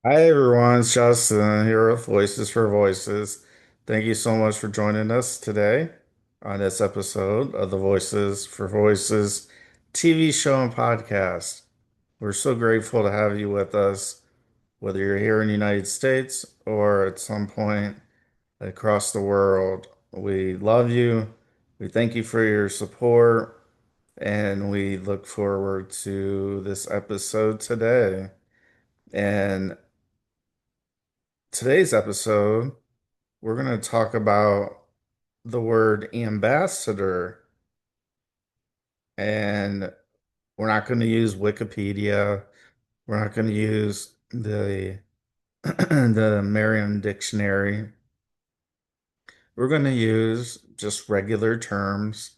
Hi everyone, it's Justin here with Voices for Voices. Thank you so much for joining us today on this episode of the Voices for Voices TV show and podcast. We're so grateful to have you with us, whether you're here in the United States or at some point across the world. We love you. We thank you for your support, and we look forward to this episode today. And today's episode, we're going to talk about the word ambassador, and we're not going to use Wikipedia. We're not going to use the the Merriam dictionary. We're going to use just regular terms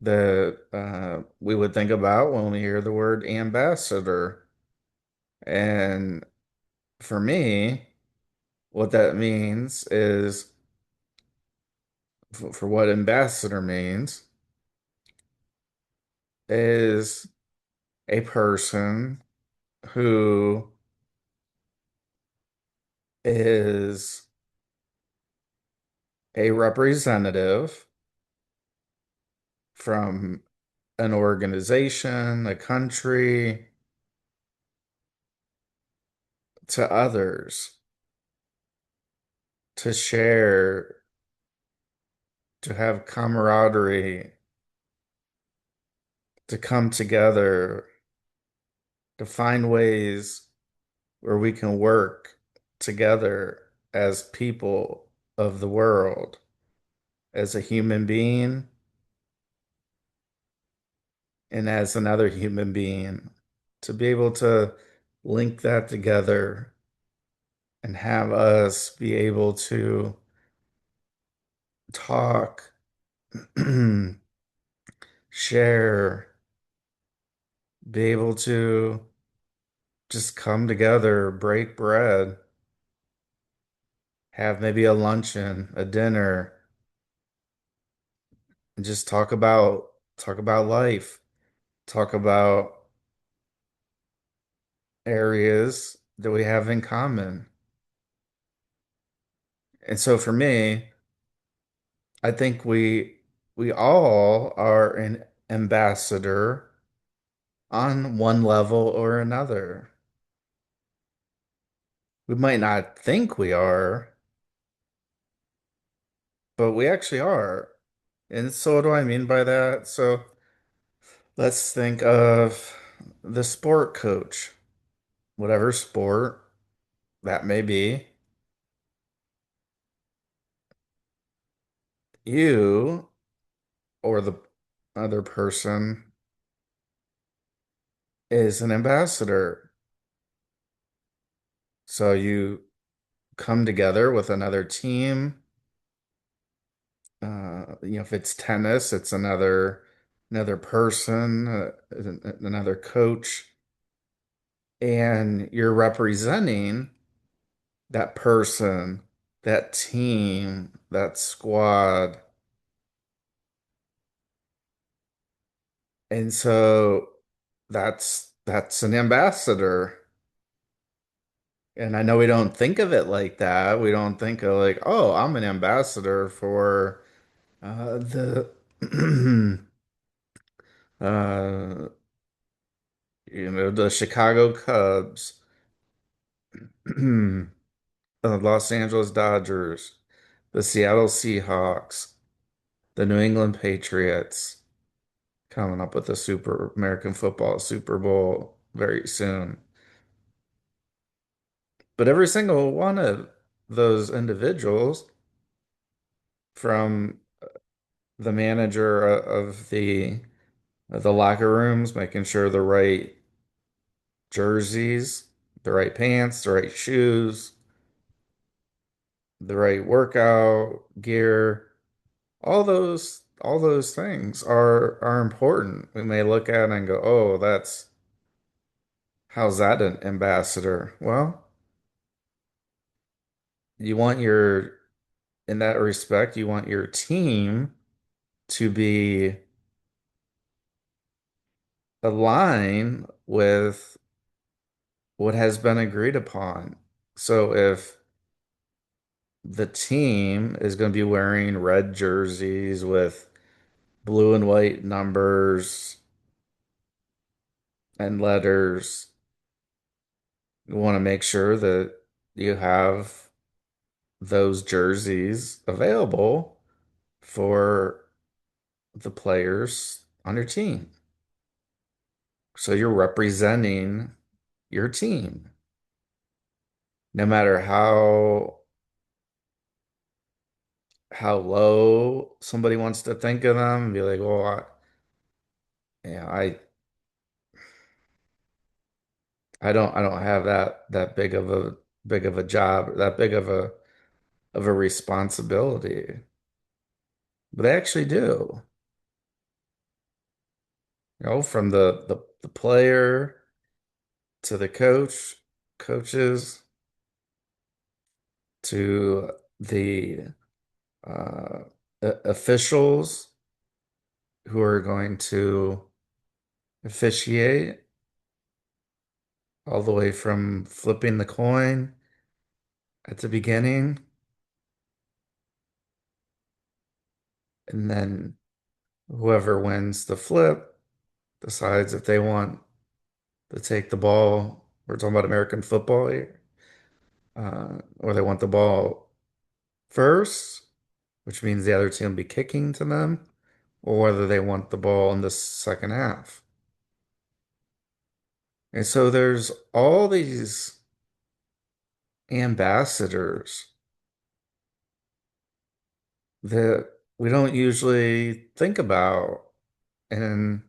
that we would think about when we hear the word ambassador. And for me, what that means is for what ambassador means is a person who is a representative from an organization, a country, to others to share, to have camaraderie, to come together, to find ways where we can work together as people of the world, as a human being and as another human being, to be able to link that together and have us be able to talk, share, be able to just come together, break bread, have maybe a luncheon, a dinner, and just talk about life, talk about areas that we have in common. And so for me, I think we all are an ambassador on one level or another. We might not think we are, but we actually are. And so what do I mean by that? So let's think of the sport coach, whatever sport that may be. You or the other person is an ambassador. So you come together with another team. If it's tennis, it's another person, another coach, and you're representing that person, that team, that squad. And so that's an ambassador. And I know we don't think of it like that. We don't think of like, oh, I'm an ambassador for the uh the Chicago Cubs, the Los Angeles Dodgers, the Seattle Seahawks, the New England Patriots coming up with a Super American football Super Bowl very soon. But every single one of those individuals, from the manager of the locker rooms, making sure the right jerseys, the right pants, the right shoes, the right workout gear, all those things are important. We may look at it and go, "Oh, that's how's that an ambassador?" Well, you want your in that respect, you want your team to be aligned with what has been agreed upon. So if the team is going to be wearing red jerseys with blue and white numbers and letters, you want to make sure that you have those jerseys available for the players on your team. So you're representing your team. No matter how low somebody wants to think of them and be like, well, I I don't have that big of a job, that big of a responsibility. But they actually do. From the player to the coaches to the uh, officials who are going to officiate, all the way from flipping the coin at the beginning, and then whoever wins the flip decides if they want to take the ball. We're talking about American football here, or they want the ball first, which means the other team will be kicking to them, or whether they want the ball in the second half. And so there's all these ambassadors that we don't usually think about, and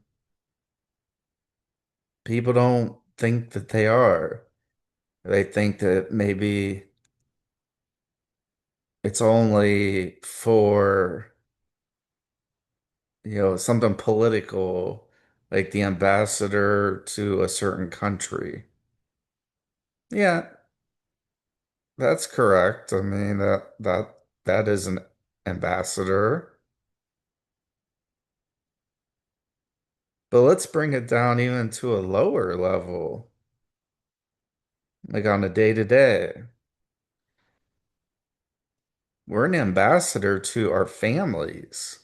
people don't think that they are. They think that maybe it's only for, something political, like the ambassador to a certain country. Yeah, that's correct. I mean, that is an ambassador. But let's bring it down even to a lower level, like on a day to day. We're an ambassador to our families,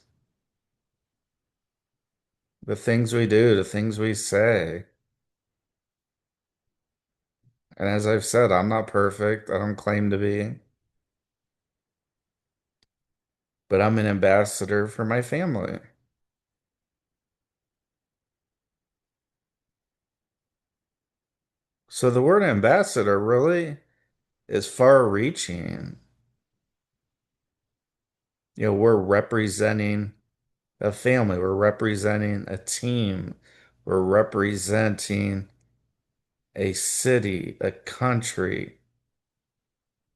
the things we do, the things we say. And as I've said, I'm not perfect. I don't claim to be, but I'm an ambassador for my family. So the word ambassador really is far reaching. We're representing a family, we're representing a team, we're representing a city, a country,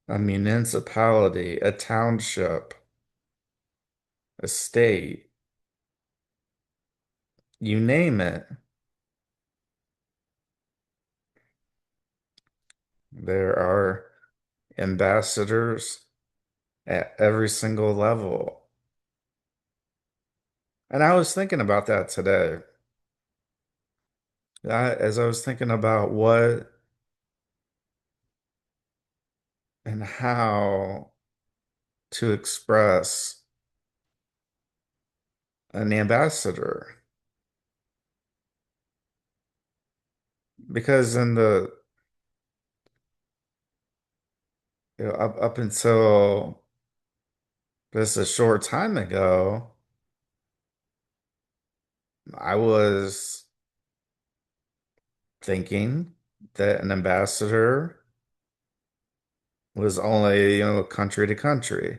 a municipality, a township, a state, you name it. There are ambassadors at every single level. And I was thinking about that today. As I was thinking about what and how to express an ambassador. Because in the up until just a short time ago, I was thinking that an ambassador was only, country to country.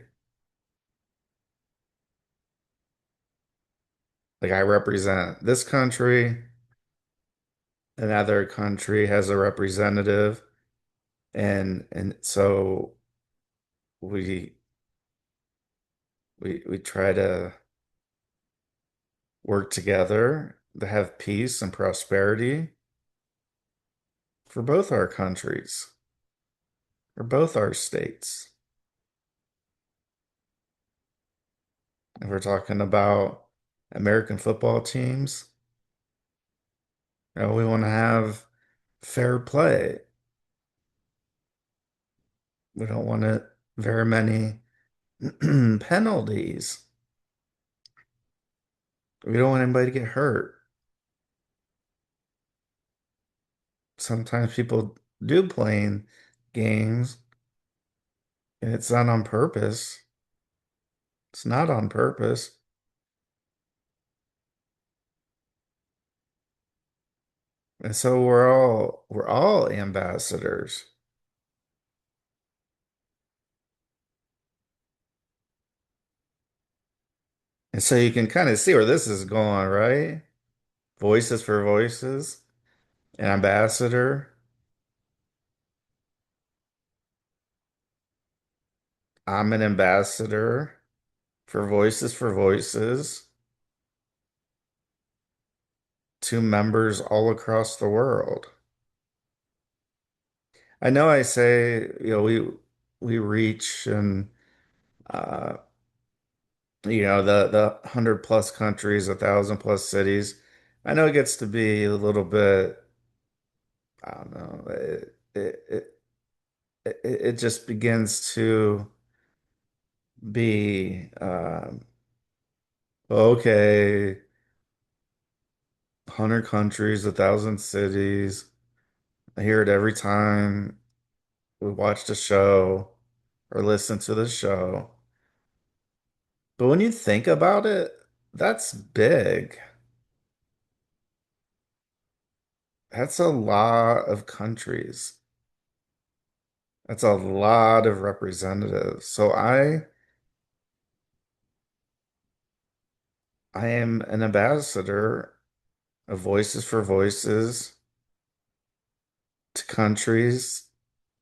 Like I represent this country, another country has a representative, and so we we try to work together to have peace and prosperity for both our countries, for both our states. If we're talking about American football teams, we want to have fair play. We don't want it very many penalties. We don't want anybody to get hurt. Sometimes people do playing games and it's not on purpose. It's not on purpose. And so we're all ambassadors. And so you can kind of see where this is going, right? Voices for voices, an ambassador. I'm an ambassador for voices to members all across the world. I know I say, we reach and uh the 100 plus countries, 1,000 plus cities. I know it gets to be a little bit, I don't know, it just begins to be okay, 100 countries, 1,000 cities. I hear it every time we watch the show or listen to the show. But when you think about it, that's big. That's a lot of countries. That's a lot of representatives. So I am an ambassador of Voices for Voices to countries,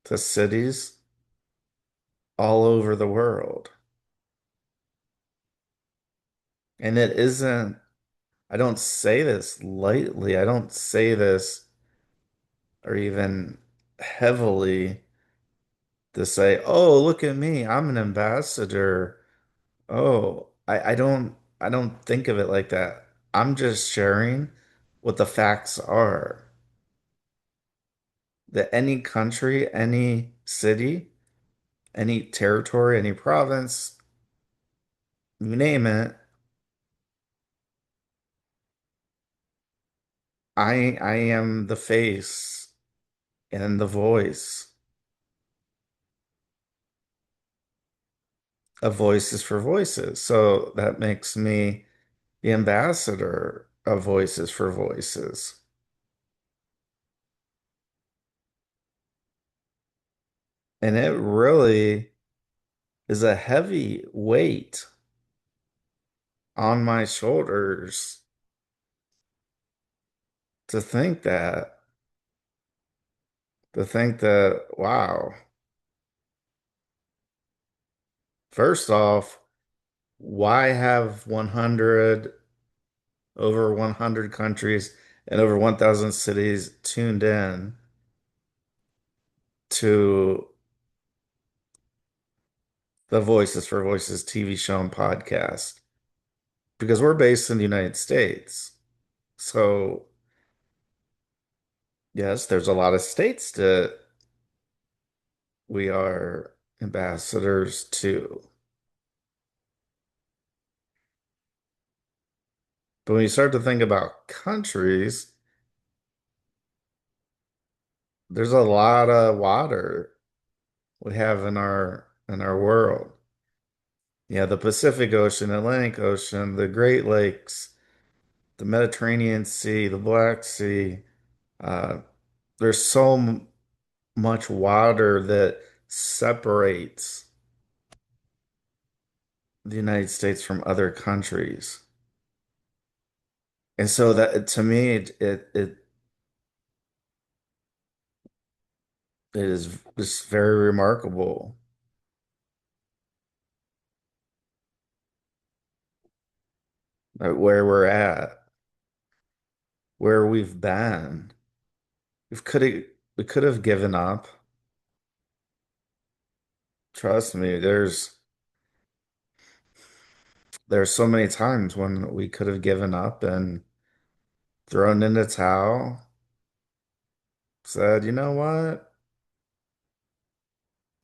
to cities all over the world. And it isn't, I don't say this lightly. I don't say this or even heavily to say, oh, look at me, I'm an ambassador. Oh, I don't think of it like that. I'm just sharing what the facts are. That any country, any city, any territory, any province, you name it, I am the face and the voice of Voices for Voices. So that makes me the ambassador of Voices for Voices. And it really is a heavy weight on my shoulders to think that, wow, first off, why have 100, over 100 countries and over 1,000 cities tuned in to the Voices for Voices TV show and podcast? Because we're based in the United States. So, yes, there's a lot of states that we are ambassadors to. But when you start to think about countries, there's a lot of water we have in our world. Yeah, the Pacific Ocean, Atlantic Ocean, the Great Lakes, the Mediterranean Sea, the Black Sea. Uh, there's much water that separates the United States from other countries. And so that to me, it is just very remarkable, where we're at, where we've been. We could have given up. Trust me, there's so many times when we could have given up and thrown in the towel, said, you know what?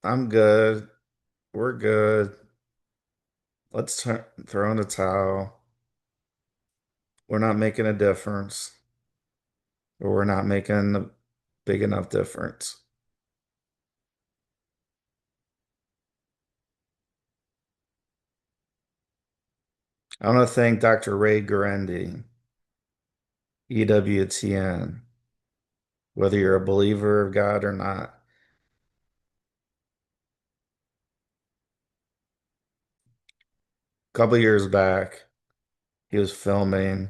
I'm good. We're good. Throw in the towel. We're not making a difference, or we're not making a big enough difference. I want to thank Dr. Ray Guarendi, EWTN, whether you're a believer of God or not. A couple years back, he was filming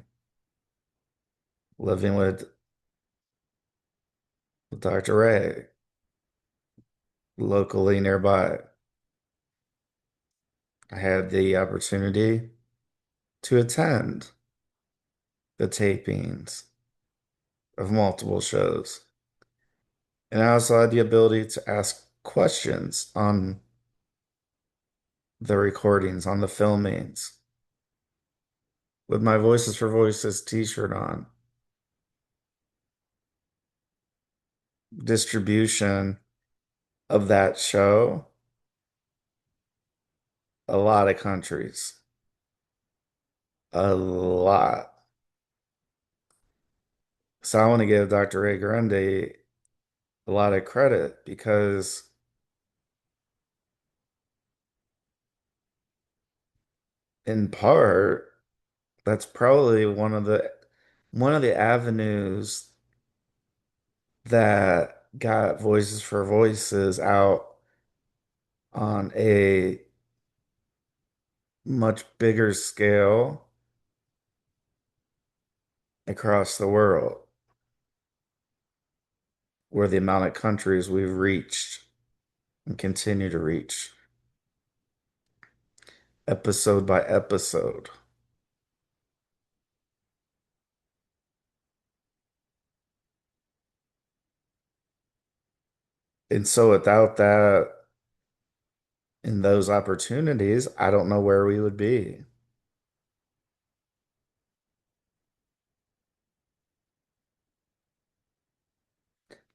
Living with Dr. Ray locally nearby. I had the opportunity to attend the tapings of multiple shows. And I also had the ability to ask questions on the recordings, on the filmings, with my Voices for Voices t-shirt on. Distribution of that show, a lot of countries, a lot. So I want to give Dr. Ray Grande a lot of credit because in part, that's probably one of the avenues that got Voices for Voices out on a much bigger scale across the world, where the amount of countries we've reached and continue to reach episode by episode. And so without that and those opportunities, I don't know where we would be.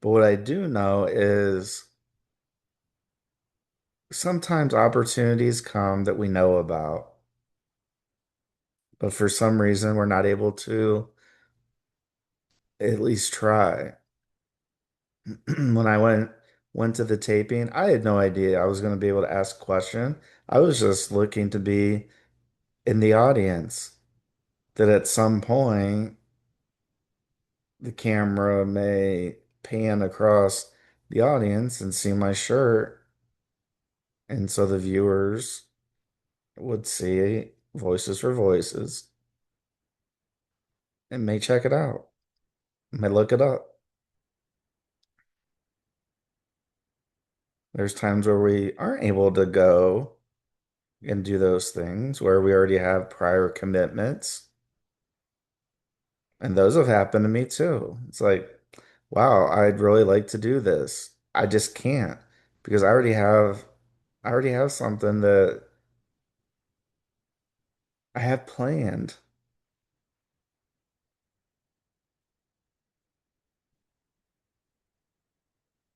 But what I do know is sometimes opportunities come that we know about, but for some reason we're not able to at least try. When I went to the taping, I had no idea I was going to be able to ask a question. I was just looking to be in the audience, that at some point the camera may pan across the audience and see my shirt, and so the viewers would see Voices for Voices and may check it out, may look it up. There's times where we aren't able to go and do those things where we already have prior commitments. And those have happened to me too. It's like, wow, I'd really like to do this. I just can't because I already have something that I have planned.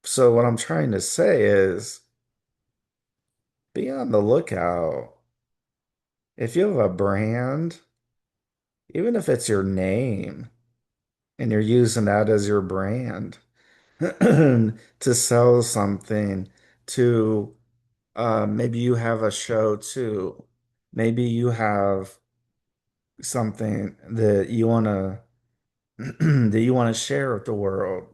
So what I'm trying to say is be on the lookout. If you have a brand, even if it's your name and you're using that as your brand to sell something, to maybe you have a show too. Maybe you have something that you want to that you want to share with the world.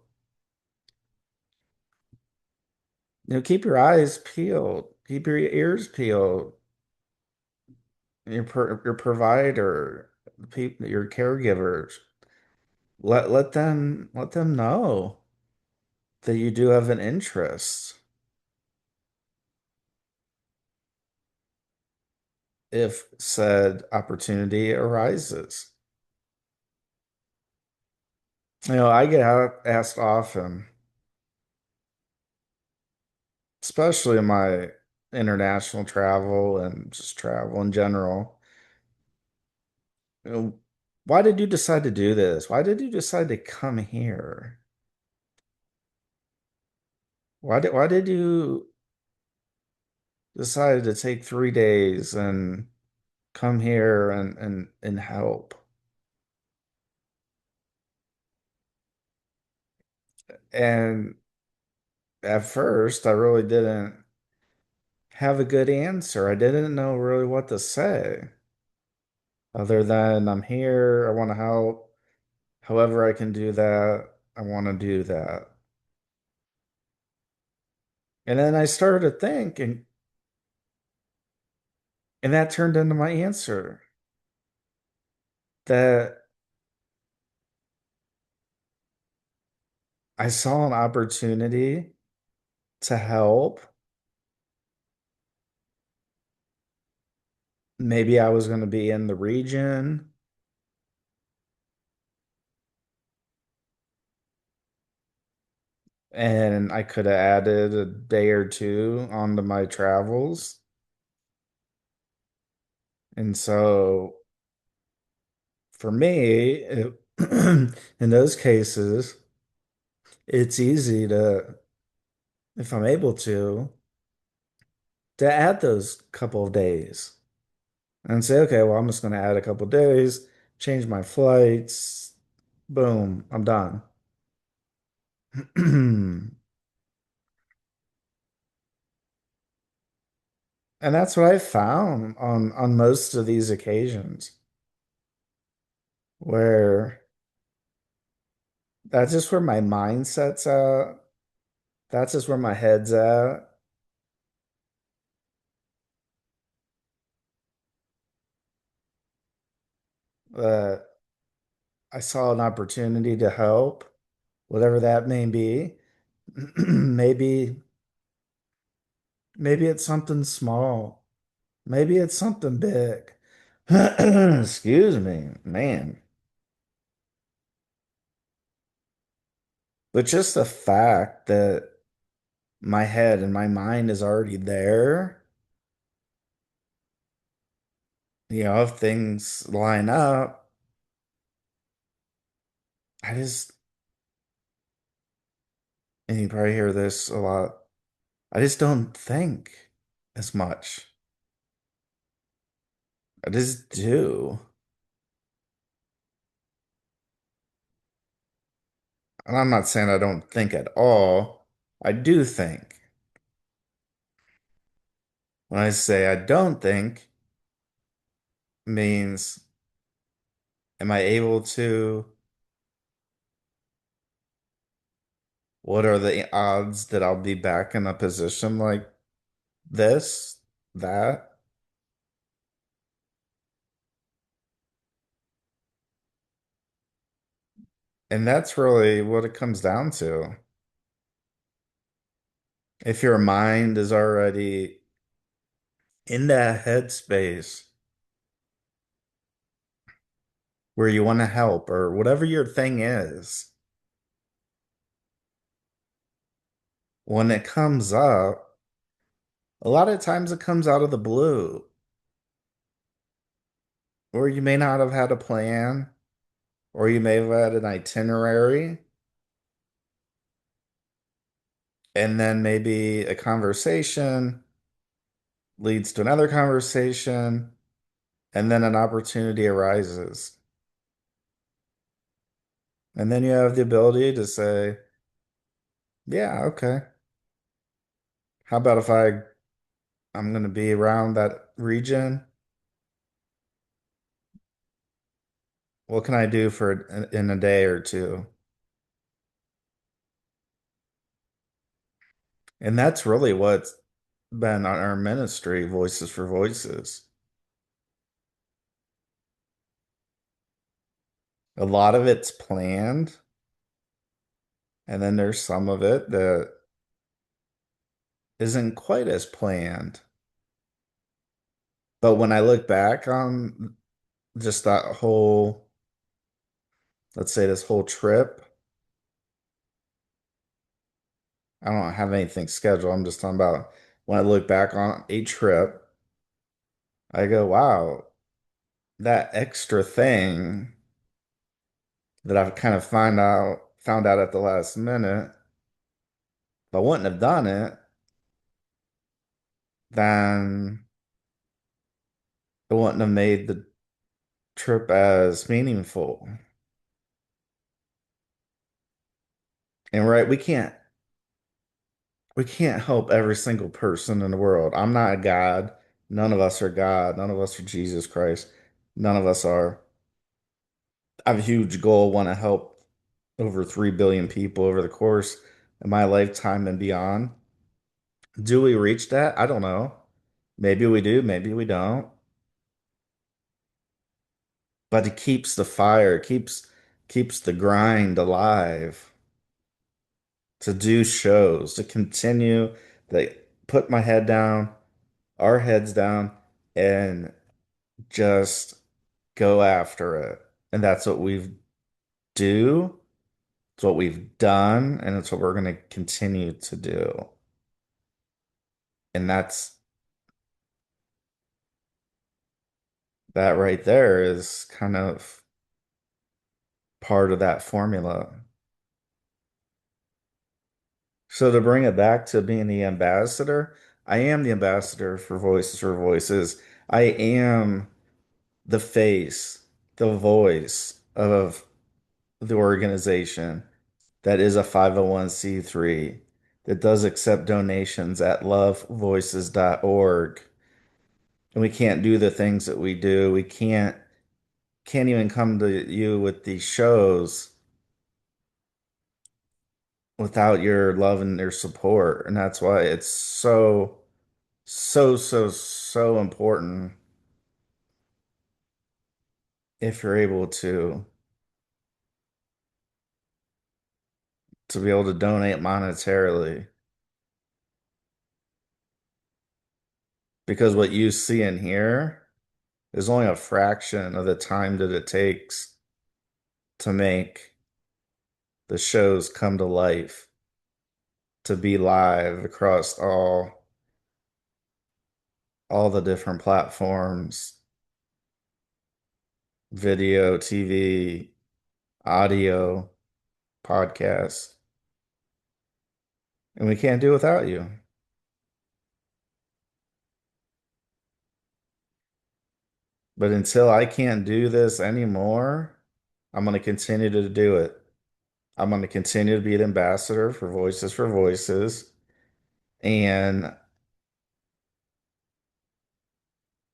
Keep your eyes peeled, keep your ears peeled. Your provider, the people, your caregivers, let them know that you do have an interest if said opportunity arises. I get asked often, especially in my international travel and just travel in general. You know, why did you decide to do this? Why did you decide to come here? Why did you decided to take 3 days and come here and help. And at first, I really didn't have a good answer. I didn't know really what to say other than I'm here, I want to help. However, I can do that, I want to do that. And then I started to think, and that turned into my answer that I saw an opportunity to help. Maybe I was going to be in the region and I could have added a day or two onto my travels. And so for me, in those cases, it's easy to, if I'm able to add those couple of days and say, okay, well, I'm just going to add a couple of days, change my flights, boom, I'm done. And that's what I found on most of these occasions where that's just where my mindset's at. That's just where my head's at. That I saw an opportunity to help, whatever that may be. Maybe, maybe it's something small. Maybe it's something big. Excuse me, man. But just the fact that my head and my mind is already there, if things line up, I just, and you probably hear this a lot, I just don't think as much. I just do. And I'm not saying I don't think at all. I do think. When I say I don't think, means am I able to, what are the odds that I'll be back in a position like this, that? And that's really what it comes down to. If your mind is already in that headspace where you want to help or whatever your thing is, when it comes up, a lot of times it comes out of the blue, or you may not have had a plan, or you may have had an itinerary, and then maybe a conversation leads to another conversation, and then an opportunity arises. And then you have the ability to say, yeah, okay. How about if I'm going to be around that region? What can I do for in a day or two? And that's really what's been on our ministry, Voices for Voices. A lot of it's planned, and then there's some of it that isn't quite as planned. But when I look back on just that whole, let's say this whole trip, I don't have anything scheduled. I'm just talking about when I look back on a trip, I go, wow, that extra thing that I've kind of found out at the last minute, if I wouldn't have done it, then it wouldn't have made the trip as meaningful. And right, we can't help every single person in the world. I'm not God. None of us are God. None of us are Jesus Christ. None of us are. I have a huge goal, want to help over 3 billion people over the course of my lifetime and beyond. Do we reach that? I don't know. Maybe we do, maybe we don't. But it keeps the fire, keeps the grind alive to do shows, to continue, to put my head down, our heads down, and just go after it. And that's what we've do. It's what we've done, and it's what we're going to continue to do. And that right there is kind of part of that formula. So to bring it back to being the ambassador, I am the ambassador for Voices for Voices. I am the face, the voice of the organization that is a 501(c)(3 that does accept donations at lovevoices.org. And we can't do the things that we do. We can't even come to you with these shows without your love and your support. And that's why it's so important if you're able to be able to donate monetarily. Because what you see in here is only a fraction of the time that it takes to make the shows come to life, to be live across all the different platforms, video, TV, audio, podcasts. And we can't do without you. But until I can't do this anymore, I'm going to continue to do it. I'm going to continue to be the ambassador for Voices and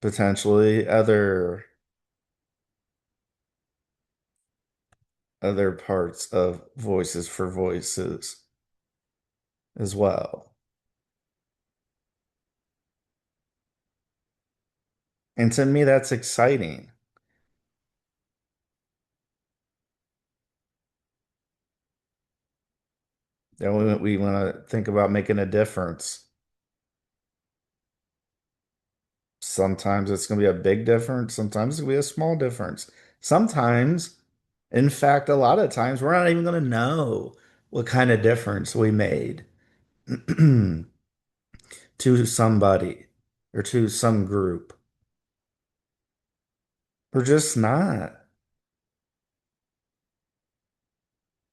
potentially other parts of Voices for Voices as well. And to me, that's exciting. And we want to think about making a difference. Sometimes it's going to be a big difference. Sometimes it's going to be a small difference. Sometimes, in fact, a lot of times, we're not even going to know what kind of difference we made to somebody or to some group. We're just not.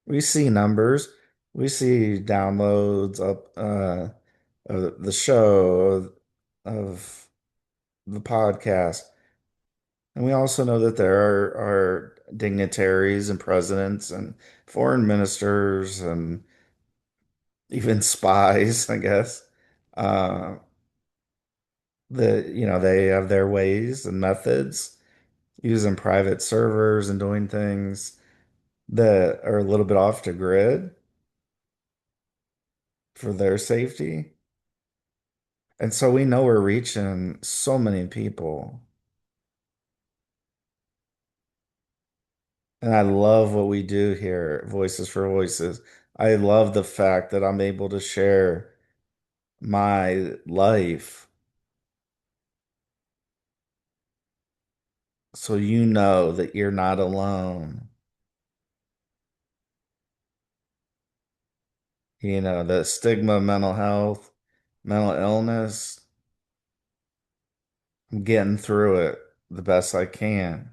We see numbers, we see downloads of the show, of the podcast. And we also know that there are dignitaries and presidents and foreign ministers and even spies, I guess, uh, that, they have their ways and methods using private servers and doing things that are a little bit off the grid for their safety. And so we know we're reaching so many people. And I love what we do here, at Voices for Voices. I love the fact that I'm able to share my life so you know that you're not alone. The stigma of mental health, mental illness, I'm getting through it the best I can.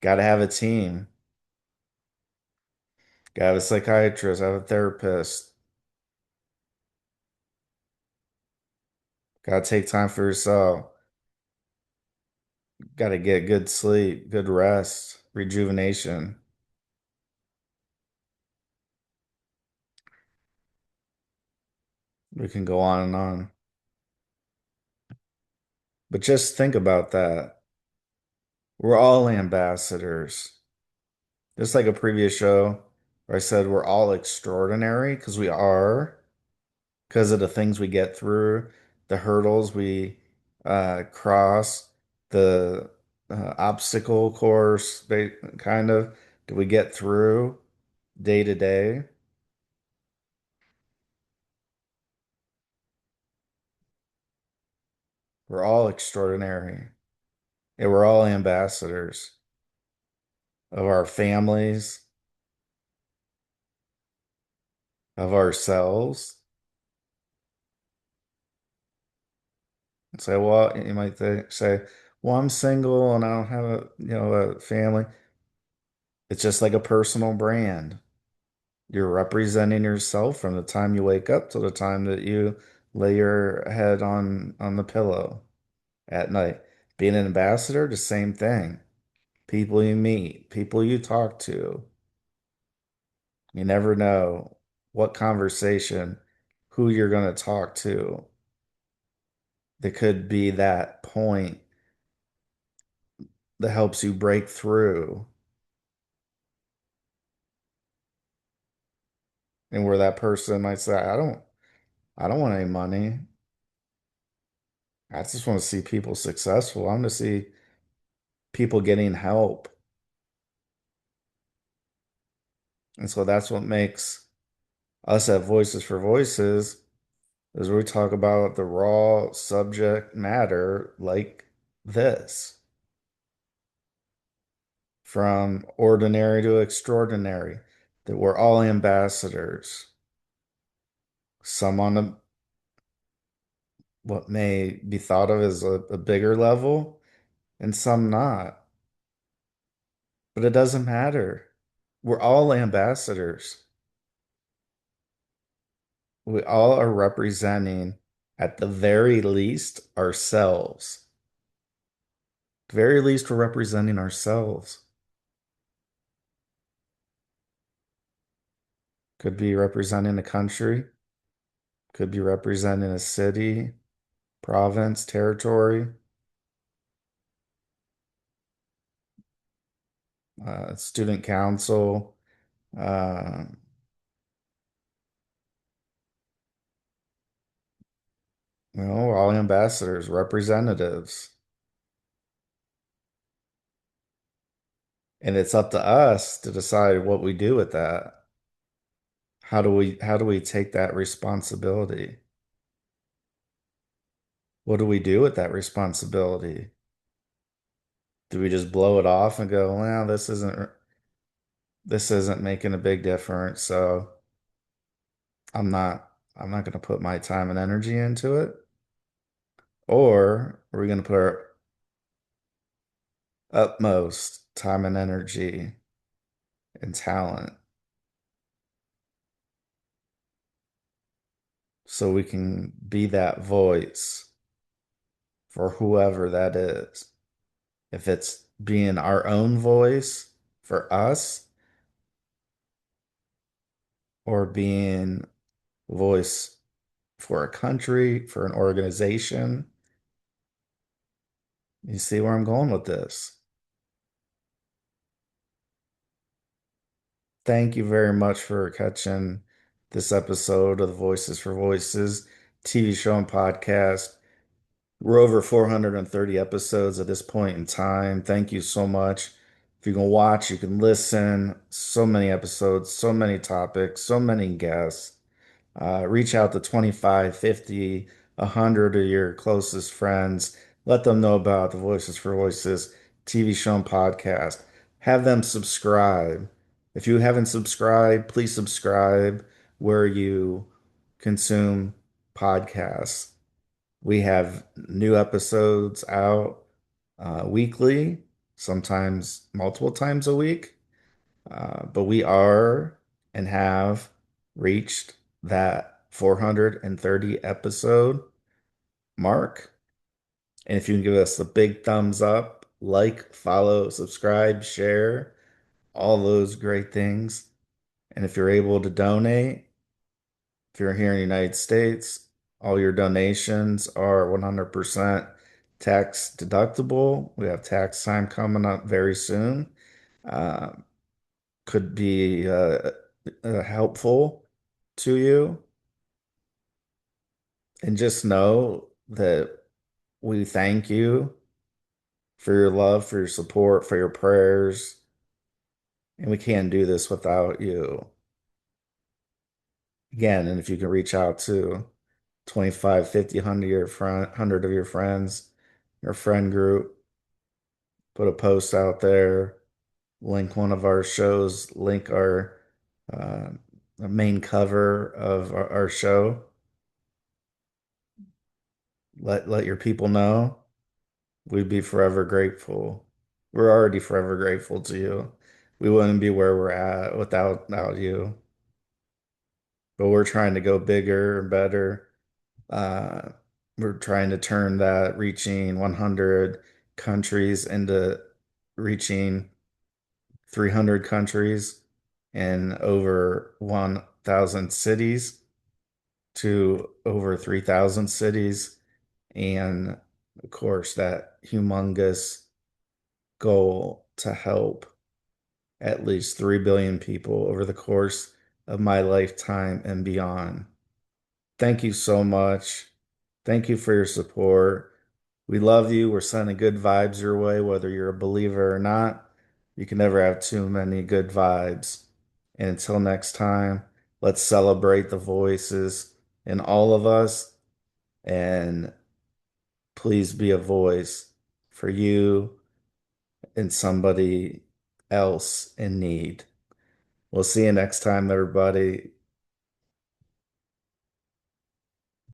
Got to have a team, got to have a psychiatrist, have a therapist, Gotta take time for yourself. Gotta get good sleep, good rest, rejuvenation. We can go on and on. But just think about that. We're all ambassadors. Just like a previous show where I said we're all extraordinary because we are, because of the things we get through, the hurdles we cross, the obstacle course, kind of, that we get through day to day. We're all extraordinary. And we're all ambassadors of our families, of ourselves. And say, well, you might say, well, I'm single and I don't have a family. It's just like a personal brand. You're representing yourself from the time you wake up to the time that you lay your head on the pillow at night. Being an ambassador, the same thing. People you meet, people you talk to. You never know what conversation, who you're going to talk to. That could be that point that helps you break through, and where that person might say, I don't want any money. I just want to see people successful. I want to see people getting help. And so that's what makes us at Voices for Voices is we talk about the raw subject matter like this, from ordinary to extraordinary, that we're all ambassadors. Some on what may be thought of as a bigger level, and some not. But it doesn't matter. We're all ambassadors. We all are representing, at the very least, ourselves. At the very least, we're representing ourselves. Could be representing a country, could be representing a city, province, territory, student council. Uh, we're all ambassadors, representatives. And it's up to us to decide what we do with that. How do we take that responsibility? What do we do with that responsibility? Do we just blow it off and go, well, this isn't making a big difference, so I'm not going to put my time and energy into it? Or are we going to put our utmost time and energy and talent so we can be that voice for whoever that is? If it's being our own voice for us, or being voice for a country, for an organization. You see where I'm going with this? Thank you very much for catching this episode of the Voices for Voices TV show and podcast. We're over 430 episodes at this point in time. Thank you so much. If you can watch, you can listen. So many episodes, so many topics, so many guests. Reach out to 25, 50, 100 of your closest friends. Let them know about the Voices for Voices TV show and podcast. Have them subscribe. If you haven't subscribed, please subscribe where you consume podcasts. We have new episodes out weekly, sometimes multiple times a week. But we are and have reached that 430 episode mark. And if you can give us a big thumbs up, like, follow, subscribe, share, all those great things. And if you're able to donate, if you're here in the United States, all your donations are 100% tax deductible. We have tax time coming up very soon. Uh, could be helpful to you. And just know that we thank you for your love, for your support, for your prayers. And we can't do this without you. Again, and if you can reach out to 25, 50, 100 of your friends, your friend group, put a post out there, link one of our shows, link our uh, main cover of our show. Let your people know. We'd be forever grateful. We're already forever grateful to you. We wouldn't be where we're at without you. But we're trying to go bigger and better. Uh, we're trying to turn that reaching 100 countries into reaching 300 countries and over 1,000 cities to over 3,000 cities. And of course, that humongous goal to help at least 3 billion people over the course of my lifetime and beyond. Thank you so much. Thank you for your support. We love you. We're sending good vibes your way, whether you're a believer or not. You can never have too many good vibes. And until next time, let's celebrate the voices in all of us and please be a voice for you and somebody else in need. We'll see you next time, everybody.